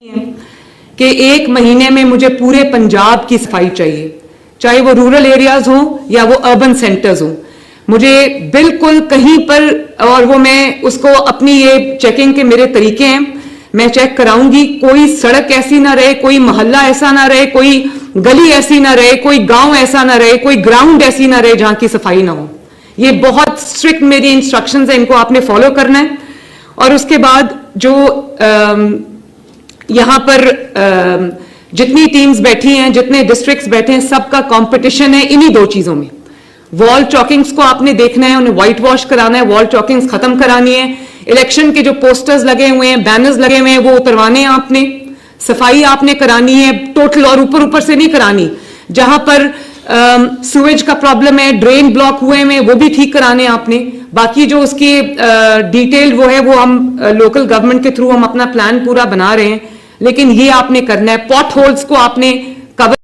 कि एक महीने में मुझे पूरे पंजाब की सफाई चाहिए, चाहे वो रूरल एरियाज हो या वो अर्बन सेंटर्स हो। मुझे बिल्कुल कहीं पर, और वो मैं उसको अपनी ये चेकिंग के मेरे तरीके हैं, मैं चेक कराऊंगी, कोई सड़क ऐसी ना रहे, कोई मोहल्ला ऐसा ना रहे, कोई गली ऐसी ना रहे, कोई गांव ऐसा ना रहे, कोई ग्राउंड ऐसी ना रहे जहां की सफाई ना हो। ये बहुत स्ट्रिक्ट मेरी इंस्ट्रक्शंस है, इनको आपने फॉलो करना है। और उसके बाद जो यहां पर जितनी टीम्स बैठी हैं, जितने डिस्ट्रिक्ट्स बैठे हैं, सबका कंपटीशन है इन्हीं दो चीजों में। वॉल चॉकिंग्स को आपने देखना है, उन्हें व्हाइट वॉश कराना है, वॉल चॉकिंग्स खत्म करानी है। इलेक्शन के जो पोस्टर्स लगे हुए हैं, बैनर्स लगे हुए हैं, वो उतरवाने हैं आपने। सफाई आपने करानी है टोटल, और ऊपर ऊपर से नहीं करानी। जहां पर सुएज का प्रॉब्लम है, ड्रेन ब्लॉक हुए हैं, वो भी ठीक कराने हैं आपने। बाकी जो उसकी डिटेल्ड वो है, वो हम लोकल गवर्नमेंट के थ्रू हम अपना प्लान पूरा बना रहे हैं, लेकिन ये आपने करना है। पॉट होल्स को आपने कवर